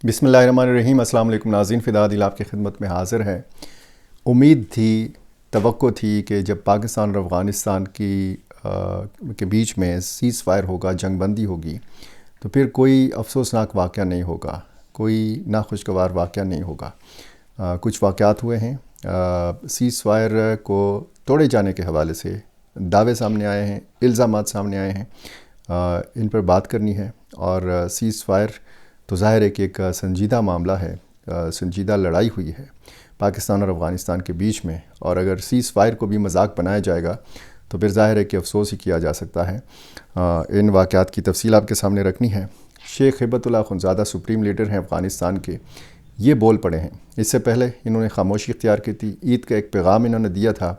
بسم اللہ الرحمن الرحیم۔ السلام علیکم ناظرین، فدا دل آپ کی خدمت میں حاضر ہے۔ امید تھی، توقع تھی کہ جب پاکستان اور افغانستان کے بیچ میں سیز فائر ہوگا، جنگ بندی ہوگی، تو پھر کوئی افسوسناک واقعہ نہیں ہوگا، کوئی ناخوشگوار واقعہ نہیں ہوگا۔ کچھ واقعات ہوئے ہیں۔ سیز فائر کو توڑے جانے کے حوالے سے دعوے سامنے آئے ہیں، الزامات سامنے آئے ہیں، ان پر بات کرنی ہے۔ اور سیز فائر تو ظاہر ہے کہ ایک سنجیدہ معاملہ ہے، سنجیدہ لڑائی ہوئی ہے پاکستان اور افغانستان کے بیچ میں، اور اگر سیز فائر کو بھی مذاق بنایا جائے گا تو پھر ظاہر ہے کہ افسوس ہی کیا جا سکتا ہے۔ ان واقعات کی تفصیل آپ کے سامنے رکھنی ہے۔ شیخ ہیبت اللہ اخندزادہ سپریم لیڈر ہیں افغانستان کے، یہ بول پڑے ہیں۔ اس سے پہلے انہوں نے خاموشی اختیار کی تھی، عید کا ایک پیغام انہوں نے دیا تھا،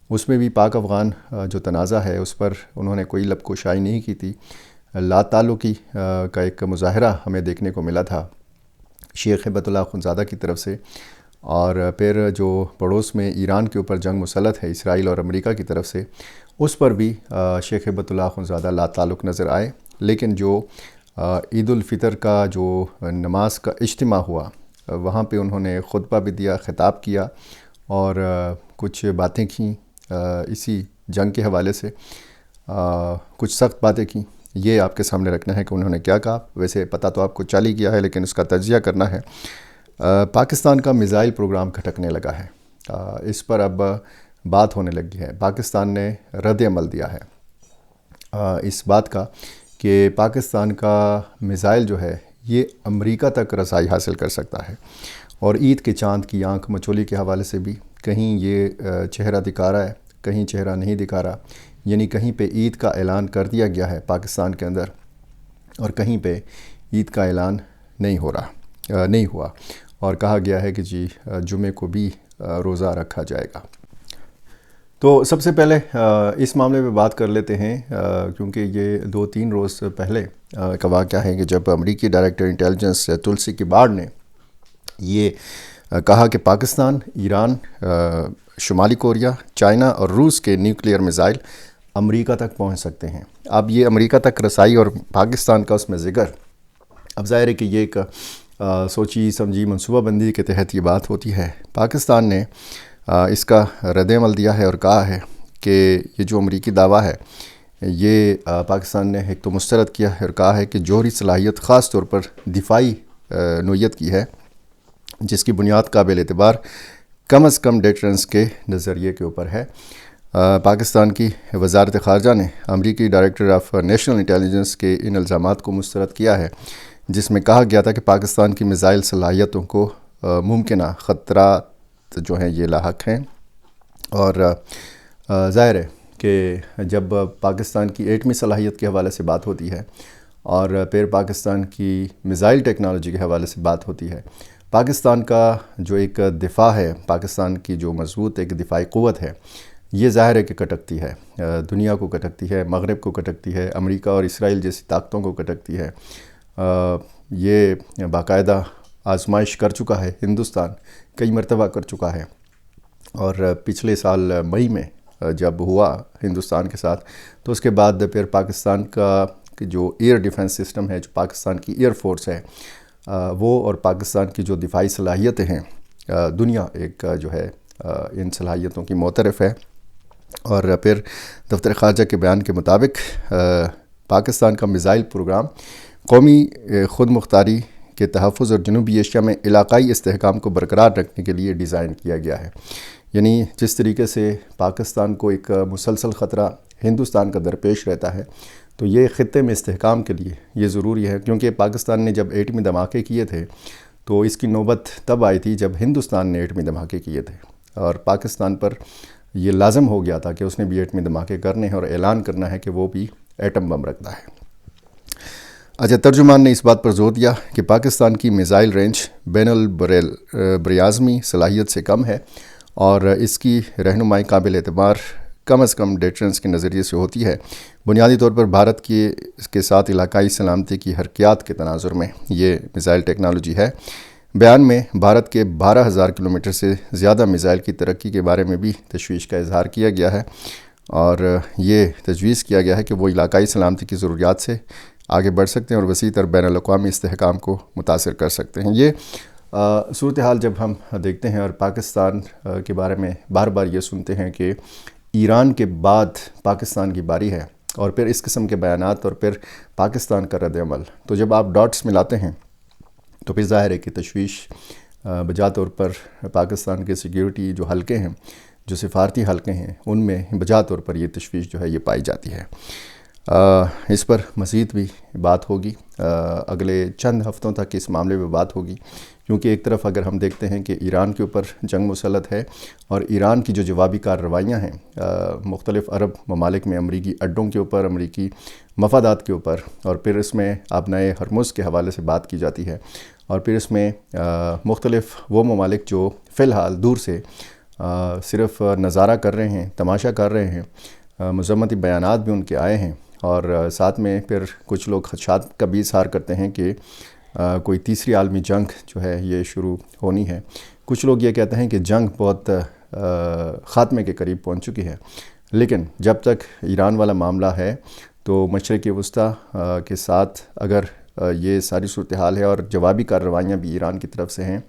اس میں بھی پاک افغان جو تنازع ہے اس پر انہوں نے کوئی لب کشائی نہیں کی تھی۔ لا تعلقی کا ایک مظاہرہ ہمیں دیکھنے کو ملا تھا شیخ ہیبت اللہ اخندزادہ کی طرف سے، اور پھر جو پڑوس میں ایران کے اوپر جنگ مسلط ہے اسرائیل اور امریکہ کی طرف سے، اس پر بھی شیخ ہیبت اللہ اخندزادہ لا تعلق نظر آئے۔ لیکن جو عید الفطر کا جو نماز کا اجتماع ہوا، وہاں پہ انہوں نے خطبہ بھی دیا، خطاب کیا اور کچھ باتیں کیں اسی جنگ کے حوالے سے، کچھ سخت باتیں کیں۔ یہ آپ کے سامنے رکھنا ہے کہ انہوں نے کیا کہا۔ ویسے پتہ تو آپ کو چل ہی گیا ہے، لیکن اس کا تجزیہ کرنا ہے۔ پاکستان کا میزائل پروگرام کھٹکنے لگا ہے، اس پر اب بات ہونے لگی ہے۔ پاکستان نے رد عمل دیا ہے اس بات کا کہ پاکستان کا میزائل جو ہے یہ امریکہ تک رسائی حاصل کر سکتا ہے، اور عید کے چاند کی آنکھ مچولی کے حوالے سے بھی کہیں یہ چہرہ دکھا رہا ہے، کہیں چہرہ نہیں دکھا رہا، یعنی کہیں پہ عید کا اعلان کر دیا گیا ہے پاکستان کے اندر، اور کہیں پہ عید کا اعلان نہیں ہوا، اور کہا گیا ہے کہ جی جمعے کو بھی روزہ رکھا جائے گا۔ تو سب سے پہلے اس معاملے پہ بات کر لیتے ہیں، کیونکہ یہ 2-3 روز پہلے کا واقعہ ہے کہ جب امریکی ڈائریکٹر انٹیلیجنس تلسی گیبارڈ نے یہ کہا کہ پاکستان، ایران، شمالی کوریا، چائنا اور روس کے نیوکلیئر میزائل امریکہ تک پہنچ سکتے ہیں۔ اب یہ امریکہ تک رسائی اور پاکستان کا اس میں ذکر، اب ظاہر ہے کہ یہ ایک سوچی سمجھی منصوبہ بندی کے تحت یہ بات ہوتی ہے۔ پاکستان نے اس کا رد عمل دیا ہے اور کہا ہے کہ یہ جو امریکی دعویٰ ہے یہ پاکستان نے ایک تو مسترد کیا ہے، اور کہا ہے کہ جوہری صلاحیت خاص طور پر دفاعی نوعیت کی ہے، جس کی بنیاد قابل اعتبار کم از کم ڈیٹرنس کے نظریے کے اوپر ہے۔ پاکستان کی وزارت خارجہ نے امریکی ڈائریکٹر آف نیشنل انٹیلیجنس کے ان الزامات کو مسترد کیا ہے، جس میں کہا گیا تھا کہ پاکستان کی میزائل صلاحیتوں کو ممکنہ خطرات جو ہیں یہ لاحق ہیں۔ اور ظاہر ہے کہ جب پاکستان کی ایٹمی صلاحیت کے حوالے سے بات ہوتی ہے اور پھر پاکستان کی میزائل ٹیکنالوجی کے حوالے سے بات ہوتی ہے، پاکستان کا جو ایک دفاع ہے، پاکستان کی جو مضبوط ایک دفاعی قوت ہے، یہ ظاہر ہے کہ کٹکتی ہے، دنیا کو کٹکتی ہے، مغرب کو کٹکتی ہے، امریکہ اور اسرائیل جیسی طاقتوں کو کٹکتی ہے۔ یہ باقاعدہ آزمائش کر چکا ہے ہندوستان، کئی مرتبہ کر چکا ہے، اور پچھلے سال مئی میں جب ہوا ہندوستان کے ساتھ، تو اس کے بعد پھر پاکستان کا جو ایئر ڈیفنس سسٹم ہے، جو پاکستان کی ایئر فورس ہے، وہ اور پاکستان کی جو دفاعی صلاحیتیں ہیں، دنیا ایک جو ہے ان صلاحیتوں کی معترف ہے۔ اور پھر دفتر خارجہ کے بیان کے مطابق پاکستان کا میزائل پروگرام قومی خود مختاری کے تحفظ اور جنوبی ایشیا میں علاقائی استحکام کو برقرار رکھنے کے لیے ڈیزائن کیا گیا ہے۔ یعنی جس طریقے سے پاکستان کو ایک مسلسل خطرہ ہندوستان کا درپیش رہتا ہے، تو یہ خطے میں استحکام کے لیے یہ ضروری ہے، کیونکہ پاکستان نے جب ایٹمی دھماکے کیے تھے تو اس کی نوبت تب آئی تھی جب ہندوستان نے ایٹمی دھماکے کیے تھے، اور پاکستان پر یہ لازم ہو گیا تھا کہ اس نے بھی ایٹمی دھماکے کرنے ہیں اور اعلان کرنا ہے کہ وہ بھی ایٹم بم رکھتا ہے۔ اجے ترجمان نے اس بات پر زور دیا کہ پاکستان کی میزائل رینج بین البریعظمی صلاحیت سے کم ہے، اور اس کی رہنمائی قابل اعتبار کم از کم ڈیٹرنس کے نظریے سے ہوتی ہے۔ بنیادی طور پر بھارت کے ساتھ علاقائی سلامتی کی حرکیات کے تناظر میں یہ میزائل ٹیکنالوجی ہے۔ بیان میں بھارت کے 12,000 کلومیٹر سے زیادہ میزائل کی ترقی کے بارے میں بھی تشویش کا اظہار کیا گیا ہے، اور یہ تجویز کیا گیا ہے کہ وہ علاقائی سلامتی کی ضروریات سے آگے بڑھ سکتے ہیں اور وسیع تر بین الاقوامی استحکام کو متاثر کر سکتے ہیں۔ یہ صورتحال جب ہم دیکھتے ہیں اور پاکستان کے بارے میں بار بار یہ سنتے ہیں کہ ایران کے بعد پاکستان کی باری ہے، اور پھر اس قسم کے بیانات اور پھر پاکستان کا رد عمل، تو جب آپ ڈاٹس ملاتے ہیں تو پھر ظاہر ہے کہ تشویش بجا طور پر پاکستان کے سیکیورٹی جو حلقے ہیں، جو سفارتی حلقے ہیں، ان میں بجا طور پر یہ تشویش جو ہے یہ پائی جاتی ہے۔ اس پر مزید بھی بات ہوگی، اگلے چند ہفتوں تک اس معاملے میں بات ہوگی، کیونکہ ایک طرف اگر ہم دیکھتے ہیں کہ ایران کے اوپر جنگ مسلط ہے، اور ایران کی جو جوابی کارروائیاں ہیں مختلف عرب ممالک میں امریکی اڈوں کے اوپر، امریکی مفادات کے اوپر، اور پھر اس میں آبنائے ہرمز کے حوالے سے بات کی جاتی ہے، اور پھر اس میں مختلف وہ ممالک جو فی الحال دور سے صرف نظارہ کر رہے ہیں، تماشا کر رہے ہیں، مذمتی بیانات بھی ان کے آئے ہیں، اور ساتھ میں پھر کچھ لوگ خدشات کا بھی اظہار کرتے ہیں کہ کوئی تیسری عالمی جنگ جو ہے یہ شروع ہونی ہے۔ کچھ لوگ یہ کہتے ہیں کہ جنگ بہت خاتمے کے قریب پہنچ چکی ہے، لیکن جب تک ایران والا معاملہ ہے تو مشرق وسطیٰ کے ساتھ اگر یہ ساری صورتحال ہے اور جوابی کارروائیاں بھی ایران کی طرف سے ہیں،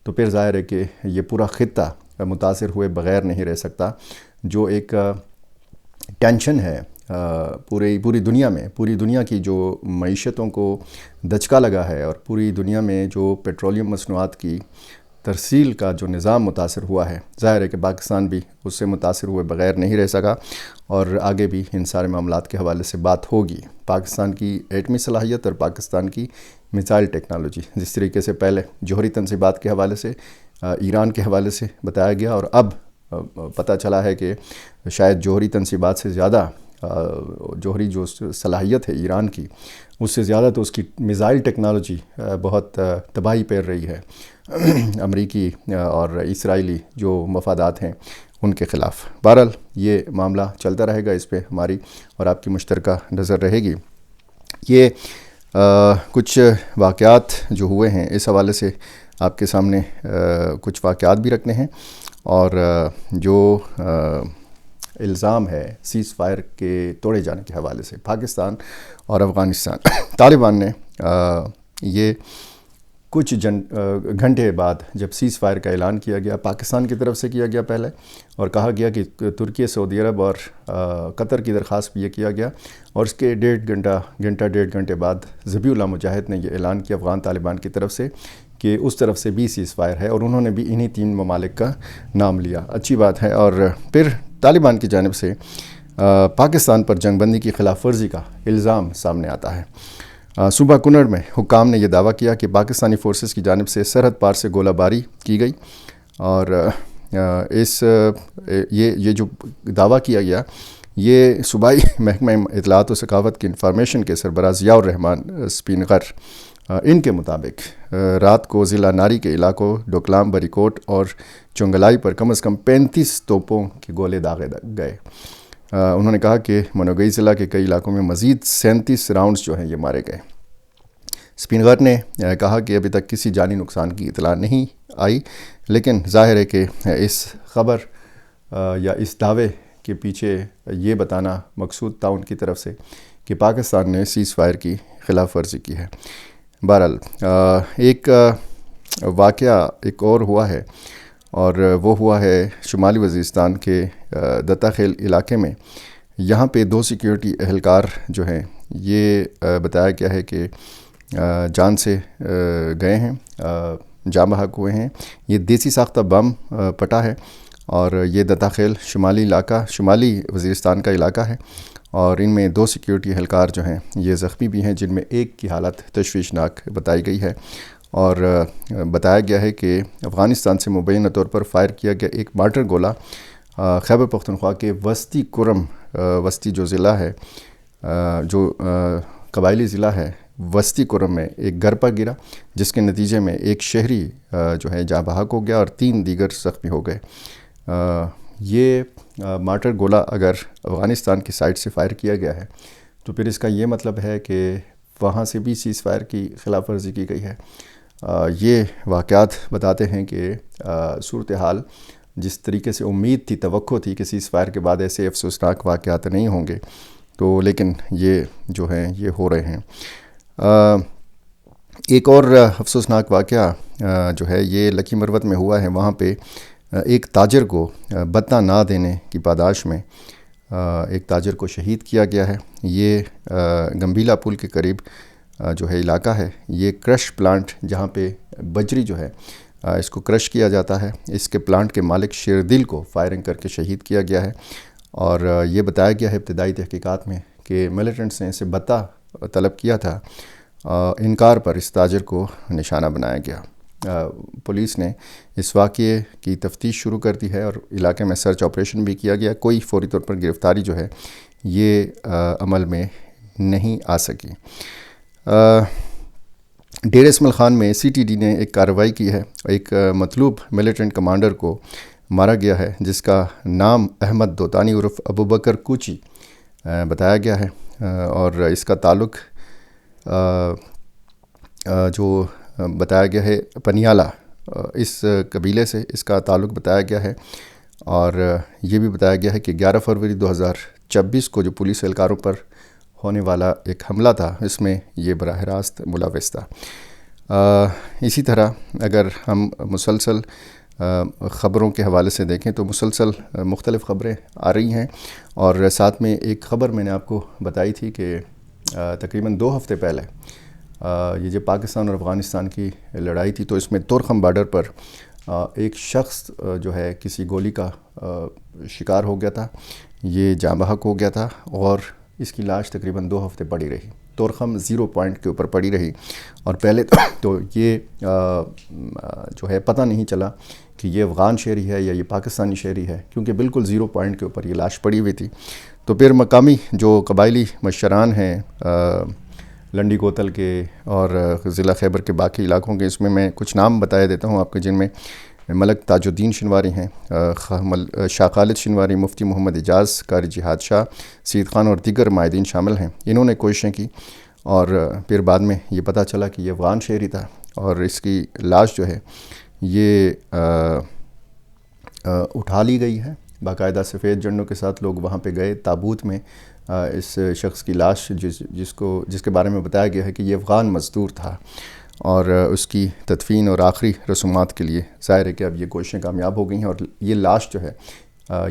تو پھر ظاہر ہے کہ یہ پورا خطہ متاثر ہوئے بغیر نہیں رہ سکتا۔ جو ایک ٹینشن ہے پوری دنیا میں، پوری دنیا کی جو معیشتوں کو دھچکا لگا ہے، اور پوری دنیا میں جو پیٹرولیم مصنوعات کی ترسیل کا جو نظام متاثر ہوا ہے، ظاہر ہے کہ پاکستان بھی اس سے متاثر ہوئے بغیر نہیں رہ سکا، اور آگے بھی ان سارے معاملات کے حوالے سے بات ہوگی۔ پاکستان کی ایٹمی صلاحیت اور پاکستان کی میزائل ٹیکنالوجی، جس طریقے سے پہلے جوہری تنصیبات کے حوالے سے، ایران کے حوالے سے بتایا گیا، اور اب پتہ چلا ہے کہ شاید جوہری تنصیبات سے زیادہ جوہری جو صلاحیت ہے ایران کی، اس سے زیادہ تو اس کی میزائل ٹیکنالوجی بہت تباہی پیر رہی ہے امریکی اور اسرائیلی جو مفادات ہیں ان کے خلاف۔ بہرحال یہ معاملہ چلتا رہے گا، اس پہ ہماری اور آپ کی مشترکہ نظر رہے گی۔ یہ کچھ واقعات جو ہوئے ہیں اس حوالے سے آپ کے سامنے کچھ واقعات بھی رکھنے ہیں، اور جو الزام ہے سیز فائر کے توڑے جانے کے حوالے سے پاکستان اور افغانستان، طالبان نے یہ کچھ گھنٹے بعد جب سیز فائر کا اعلان کیا گیا، پاکستان کی طرف سے کیا گیا پہلے، اور کہا گیا کہ ترکی، سعودی عرب اور قطر کی درخواست بھی یہ کیا گیا، اور اس کے ڈیڑھ گھنٹے بعد ذبیح اللہ مجاہد نے یہ اعلان کیا افغان طالبان کی طرف سے کہ اس طرف سے بھی سیز فائر ہے، اور انہوں نے بھی انہی 3 ممالک کا نام لیا۔ اچھی بات ہے۔ اور پھر طالبان کی جانب سے پاکستان پر جنگ بندی کی خلاف ورزی کا الزام سامنے آتا ہے۔ صوبہ کنڑ میں حکام نے یہ دعویٰ کیا کہ پاکستانی فورسز کی جانب سے سرحد پار سے گولہ باری کی گئی، اور یہ جو دعویٰ کیا گیا، یہ صوبائی محکمہ اطلاعات و ثقافت کی انفارمیشن کے سربراہ ضیاء الرحمان سپینغر ان کے مطابق رات کو ضلع ناری کے علاقوں ڈوکلام، بریکوٹ اور چنگلائی پر کم از کم 35 توپوں کے گولے داغے گئے۔ انہوں نے کہا کہ منوگئی ضلع کے کئی علاقوں میں مزید 37 راؤنڈز جو ہیں یہ مارے گئے۔ سپینغر نے کہا کہ ابھی تک کسی جانی نقصان کی اطلاع نہیں آئی، لیکن ظاہر ہے کہ اس خبر یا اس دعوے کے پیچھے یہ بتانا مقصود تھا ان کی طرف سے کہ پاکستان نے سیز فائر کی خلاف ورزی کی ہے۔ بہرحال ایک واقعہ ایک اور ہوا ہے، اور وہ ہوا ہے شمالی وزیرستان کے دتا خیل علاقے میں۔ یہاں پہ 2 سیکیورٹی اہلکار جو ہیں یہ بتایا گیا ہے کہ جان سے گئے ہیں، جاں بحق ہوئے ہیں۔ یہ دیسی ساختہ بم پٹا ہے، اور یہ دتا خیل شمالی وزیرستان کا علاقہ ہے، اور ان میں 2 سیکیورٹی اہلکار جو ہیں یہ زخمی بھی ہیں، جن میں ایک کی حالت تشویشناک بتائی گئی ہے، اور بتایا گیا ہے کہ افغانستان سے مبینہ طور پر فائر کیا گیا ایک مارٹر گولہ خیبر پختونخوا کے وسطی کرم، وسطی جو ضلع ہے، جو قبائلی ضلع ہے، وسطی کرم میں ایک گھر پر گرا، جس کے نتیجے میں ایک شہری جو ہے جاں بحق ہو گیا اور 3 دیگر زخمی ہو گئے۔ یہ مارٹر گولہ اگر افغانستان کی سائٹ سے فائر کیا گیا ہے تو پھر اس کا یہ مطلب ہے کہ وہاں سے بھی سیز فائر کی خلاف ورزی کی گئی ہے۔ یہ واقعات بتاتے ہیں کہ صورتحال جس طریقے سے امید تھی، توقع تھی کہ سیز فائر کے بعد ایسے افسوسناک واقعات نہیں ہوں گے، تو لیکن یہ جو ہے یہ ہو رہے ہیں۔ ایک اور افسوسناک واقعہ جو ہے یہ لکی مروت میں ہوا ہے۔ وہاں پہ ایک تاجر کو بتہ نہ دینے کی پاداش میں ایک تاجر کو شہید کیا گیا ہے۔ یہ گمبھیلا پل کے قریب جو ہے علاقہ ہے، یہ کرش پلانٹ جہاں پہ بجری جو ہے اس کو کرش کیا جاتا ہے، اس کے پلانٹ کے مالک شیردل کو فائرنگ کر کے شہید کیا گیا ہے۔ اور یہ بتایا گیا ہے ابتدائی تحقیقات میں کہ ملیٹنٹس نے اسے بتہ طلب کیا تھا، انکار پر اس تاجر کو نشانہ بنایا گیا۔ پولیس نے اس واقعے کی تفتیش شروع کر دی ہے اور علاقے میں سرچ آپریشن بھی کیا گیا۔ کوئی فوری طور پر گرفتاری جو ہے یہ عمل میں نہیں آ سکی۔ ڈیرہ اسماعیل خان میں سی ٹی ڈی نے ایک کارروائی کی ہے۔ ایک مطلوب ملیٹنٹ کمانڈر کو مارا گیا ہے جس کا نام احمد دوتانی عرف ابو بکر کوچی بتایا گیا ہے، اور اس کا تعلق جو بتایا گیا ہے پنیالہ اس قبیلے سے اس کا تعلق بتایا گیا ہے۔ اور یہ بھی بتایا گیا ہے کہ 11 فروری 2026 کو جو پولیس اہلکاروں پر ہونے والا ایک حملہ تھا اس میں یہ براہ راست ملوث تھا۔ اسی طرح اگر ہم مسلسل خبروں کے حوالے سے دیکھیں تو مسلسل مختلف خبریں آ رہی ہیں، اور ساتھ میں ایک خبر میں نے آپ کو بتائی تھی کہ تقریباً 2 ہفتے پہلے یہ جو پاکستان اور افغانستان کی لڑائی تھی تو اس میں تورخم بارڈر پر ایک شخص جو ہے کسی گولی کا شکار ہو گیا تھا، یہ جاں بحق ہو گیا تھا، اور اس کی لاش تقریباً 2 ہفتے پڑی رہی، تورخم 0 پوائنٹ کے اوپر پڑی رہی، اور پہلے تو یہ جو ہے پتہ نہیں چلا کہ یہ افغان شہری ہے یا یہ پاکستانی شہری ہے، کیونکہ بالکل 0 پوائنٹ کے اوپر یہ لاش پڑی ہوئی تھی۔ تو پھر مقامی جو قبائلی مشران ہیں لنڈی کوتل کے اور ضلع خیبر کے باقی علاقوں کے، اس میں میں کچھ نام بتایا دیتا ہوں آپ کے، جن میں ملک تاج الدین شنواری ہیں، شاہ خالد شنواری، مفتی محمد اعجاز، قاری جہاد شاہ، سید خان اور دیگر مائدین شامل ہیں۔ انہوں نے کوششیں کی اور پھر بعد میں یہ پتہ چلا کہ یہ افغان شہری تھا، اور اس کی لاش جو ہے یہ اٹھا لی گئی ہے باقاعدہ سفید جھنڈوں کے ساتھ۔ لوگ وہاں پہ گئے تابوت میں، اس شخص کی لاش جس کے بارے میں بتایا گیا ہے کہ یہ افغان مزدور تھا، اور اس کی تدفین اور آخری رسومات کے لیے ظاہر ہے کہ اب یہ کوششیں کامیاب ہو گئی ہیں، اور یہ لاش جو ہے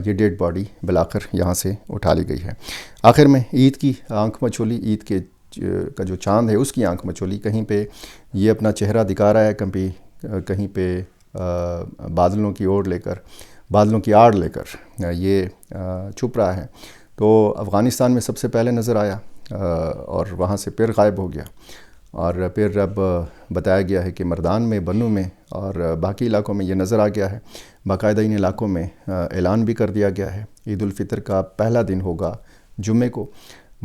یہ ڈیڈ باڈی بالآخر یہاں سے اٹھا لی گئی ہے۔ آخر میں عید کی آنکھ مچولی، عید کا جو چاند ہے اس کی آنکھ مچولی، کہیں پہ یہ اپنا چہرہ دکھا رہا ہے، کہیں پہ بادلوں کی آڑ لے کر یہ چھپ رہا ہے۔ تو افغانستان میں سب سے پہلے نظر آیا اور وہاں سے پھر غائب ہو گیا، اور پھر اب بتایا گیا ہے کہ مردان میں، بنو میں اور باقی علاقوں میں یہ نظر آ گیا ہے۔ باقاعدہ ان علاقوں میں اعلان بھی کر دیا گیا ہے عید الفطر کا پہلا دن ہوگا جمعے کو۔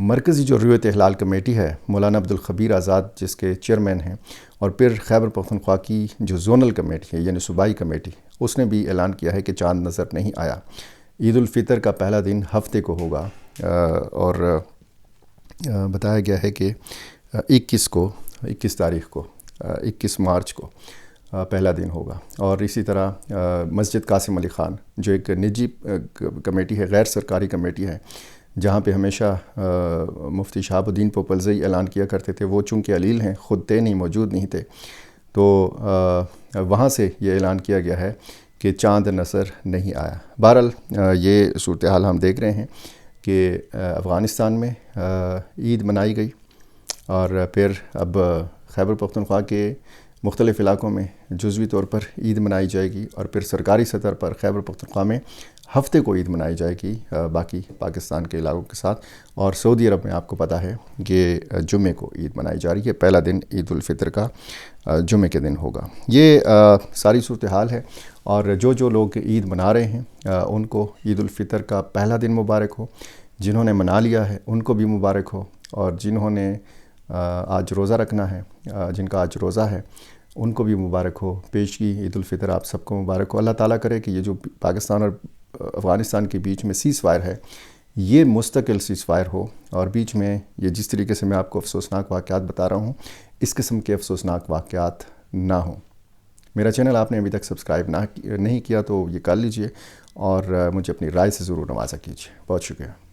مرکزی جو رویت احلال کمیٹی ہے، مولانا عبدالخبیر آزاد جس کے چیئرمین ہیں، اور پھر خیبر پختونخوا کی جو زونل کمیٹی ہے یعنی صوبائی کمیٹی، اس نے بھی اعلان کیا ہے کہ چاند نظر نہیں آیا۔ عید الفطر کا پہلا دن ہفتے کو ہوگا، اور بتایا گیا ہے کہ 21 تاریخ کو 21 مارچ کو پہلا دن ہوگا۔ اور اسی طرح مسجد قاسم علی خان جو ایک نجی کمیٹی ہے، غیر سرکاری کمیٹی ہے، جہاں پہ ہمیشہ مفتی شہاب الدین پوپلزئی اعلان کیا کرتے تھے، وہ چونکہ علیل ہیں، خود موجود نہیں تھے، تو وہاں سے یہ اعلان کیا گیا ہے کہ چاند نظر نہیں آیا۔ بہرحال یہ صورتحال ہم دیکھ رہے ہیں کہ افغانستان میں عید منائی گئی، اور پھر اب خیبر پختونخوا کے مختلف علاقوں میں جزوی طور پر عید منائی جائے گی، اور پھر سرکاری سطح پر خیبر پختونخوا میں ہفتے کو عید منائی جائے گی باقی پاکستان کے علاقوں کے ساتھ، اور سعودی عرب میں آپ کو پتہ ہے کہ جمعے کو عید منائی جا رہی ہے۔ پہلا دن عید الفطر کا جمعے کے دن ہوگا۔ یہ ساری صورتحال ہے، اور جو لوگ عید منا رہے ہیں ان کو عید الفطر کا پہلا دن مبارک ہو، جنہوں نے منا لیا ہے ان کو بھی مبارک ہو، اور جنہوں نے آج روزہ رکھنا ہے، جن کا آج روزہ ہے، ان کو بھی مبارک ہو۔ پیشگی عید الفطر آپ سب کو مبارک ہو۔ اللہ تعالیٰ کرے کہ یہ جو پاکستان اور افغانستان کے بیچ میں سیز فائر ہے یہ مستقل سیز فائر ہو، اور بیچ میں یہ جس طریقے سے میں آپ کو افسوسناک واقعات بتا رہا ہوں اس قسم کے افسوسناک واقعات نہ ہوں۔ میرا چینل آپ نے ابھی تک سبسکرائب نہیں کیا تو یہ کر لیجئے، اور مجھے اپنی رائے سے ضرور نوازا کیجیے۔ بہت شکریہ۔